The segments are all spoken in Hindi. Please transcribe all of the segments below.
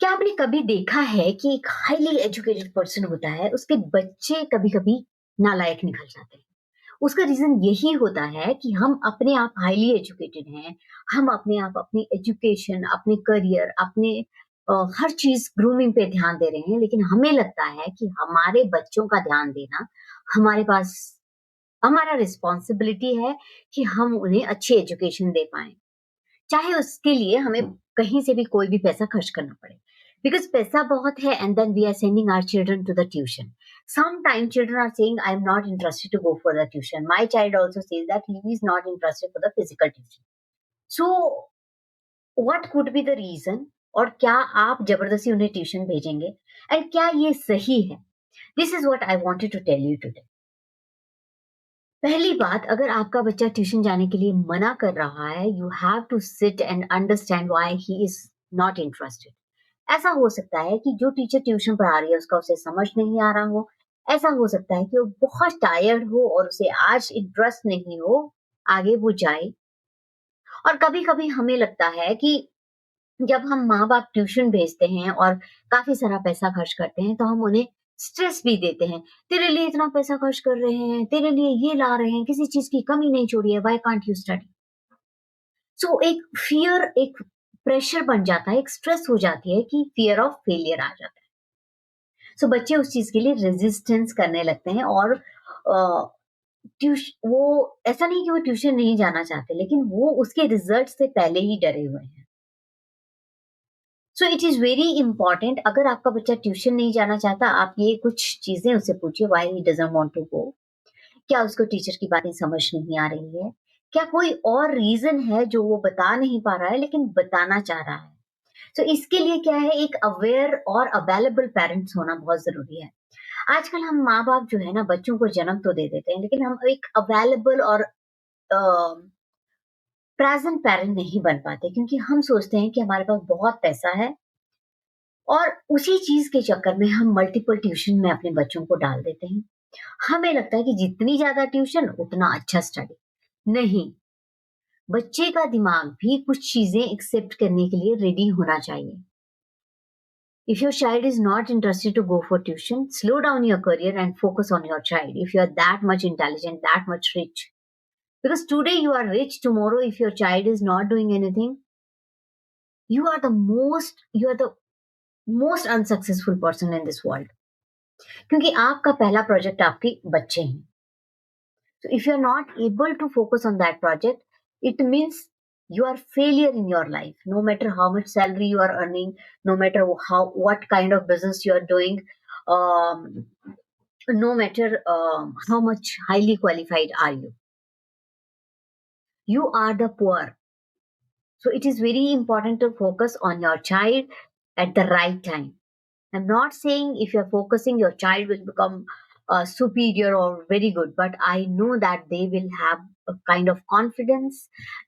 क्या आपने कभी देखा है कि एक हाईली एजुकेटेड पर्सन होता है, उसके बच्चे कभी-कभी नालायक निकल जाते हैं? उसका रीज़न यही होता है कि हम अपने आप हाईली एजुकेटेड हैं, हम अपने आप अपनी एजुकेशन, अपने करियर, अपने हर चीज़ ग्रूमिंग पे ध्यान दे रहे हैं, लेकिन हमें लगता है कि हमारे बच्चों का ध्यान देना हमारे पास हमारा रिस्पॉन्सिबिलिटी है कि हम उन्हें अच्छी एजुकेशन दे पाएँ। चाहे उसके लिए हमें कहीं से भी कोई भी पैसा खर्च करना पड़े, बिकॉज पैसा बहुत है and then we are sending our children to the tuition. Sometimes children are saying, I am not interested to go for the tuition. My child also says that he is not interested for the physical tuition. So what could be the reason? और क्या आप जबरदस्ती उन्हें ट्यूशन भेजेंगे एंड क्या ये सही है? This is what I wanted to tell you today. पहली बात, अगर आपका बच्चा ट्यूशन जाने के लिए मना कर रहा है, you have to sit and understand why he is not interested. ऐसा हो सकता है कि जो टीचर ट्यूशन पढ़ा रही है उसका उसे समझ नहीं आ रहा हो. ऐसा हो सकता है कि वो बहुत टायर्ड हो और उसे आज इंटरेस्ट नहीं हो आगे वो जाए. और कभी कभी हमें लगता है कि जब हम माँ बाप ट्यूशन भेजते हैं और काफी सारा पैसा खर्च करते हैं तो हम उन्हें स्ट्रेस भी देते हैं. तेरे लिए इतना पैसा खर्च कर रहे हैं, तेरे लिए ये ला रहे हैं, किसी चीज की कमी नहीं छोड़ी है, व्हाई कांट यू स्टडी? सो एक फियर, एक प्रेशर बन जाता है, एक स्ट्रेस हो जाती है कि फियर ऑफ फेलियर आ जाता है. सो बच्चे उस चीज के लिए रेजिस्टेंस करने लगते हैं और वो ऐसा नहीं कि वो ट्यूशन नहीं जाना चाहते, लेकिन वो उसके रिजल्ट से पहले ही डरे हुए हैं. So it is very important, अगर आपका बच्चा ट्यूशन नहीं जाना चाहता, आप ये कुछ चीजें उससे पूछिए. Why he doesn't want to go? क्या उसको टीचर की बातें समझ नहीं आ रही है? क्या कोई और रीजन है जो वो बता नहीं पा रहा है लेकिन बताना चाह रहा है? तो इसके लिए क्या है, एक अवेयर और अवेलेबल पेरेंट्स होना बहुत जरूरी है. आजकल हम माँ बाप जो है ना, बच्चों को जन्म तो दे देते हैं लेकिन हम एक अवेलेबल और प्रेजेंट पेरेंट नहीं बन पाते, क्योंकि हम सोचते हैं कि हमारे पास बहुत पैसा है और उसी चीज के चक्कर में हम मल्टीपल ट्यूशन में अपने बच्चों को डाल देते हैं. हमें लगता है कि जितनी ज्यादा ट्यूशन उतना अच्छा स्टडी. नहीं, बच्चे का दिमाग भी कुछ चीजें एक्सेप्ट करने के लिए रेडी होना चाहिए. If your child is not interested to go for tuition, slow down your career and focus on your child. If you are that much intelligent, that much rich. Because today you are rich, tomorrow if your child is not doing anything, you are the most unsuccessful person in this world. क्योंकि आपका पहला प्रोजेक्ट आपके बच्चे हैं. So if you're not able to focus on that project, it means you are failure in your life. No matter how much salary you are earning, no matter what kind of business you are doing, um, no matter how much highly qualified are you, you are the poor. So it is very important to focus on your child at the right time. I'm not saying if you're focusing, your child will become superior or very good, but I know that they will have a kind of confidence.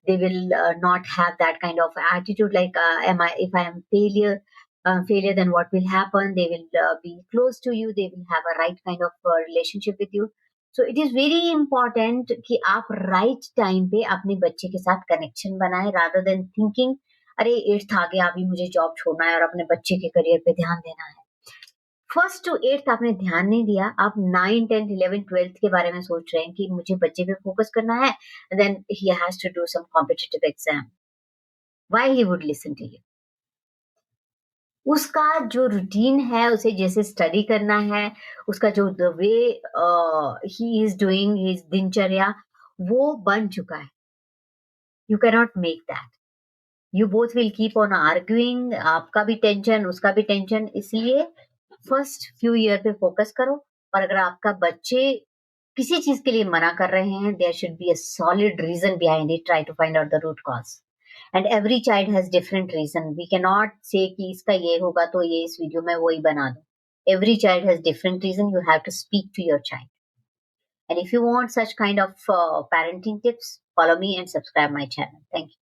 They will not have that kind of attitude like, am I? If I am failure, then what will happen? They will be close to you. They will have a right kind of relationship with you. So it is very important कि आप right time पे अपने बच्चे के साथ connection बनाएं, rather than thinking अरे 8th आ गया, अभी मुझे जॉब छोड़ना है और अपने बच्चे के करियर पे ध्यान देना है. फर्स्ट टू 8th आपने ध्यान नहीं दिया, आप 9, 10, 11, 12th के बारे में सोच रहे हैं कि मुझे बच्चे पे फोकस करना है, then he has to do some competitive exam. Why he would listen to you? उसका जो रूटीन है, उसे जैसे स्टडी करना है, उसका जो the way he is doing his दिनचर्या, वो बन चुका है. You can not make that. You both will keep on arguing, आपका भी टेंशन, उसका भी टेंशन. इसलिए फर्स्ट फ्यू ईयर पे फोकस करो. और अगर आपका बच्चे किसी चीज के लिए मना कर रहे हैं, there should be a solid reason behind it. Try to find out the root cause. And every child has different reason. We can not say कि इसका ये होगा तो ये इस वीडियो में वही बना दो. Every child has different reason. You have to speak to your child. And if you want such kind of parenting tips, follow me and subscribe my channel. Thank you.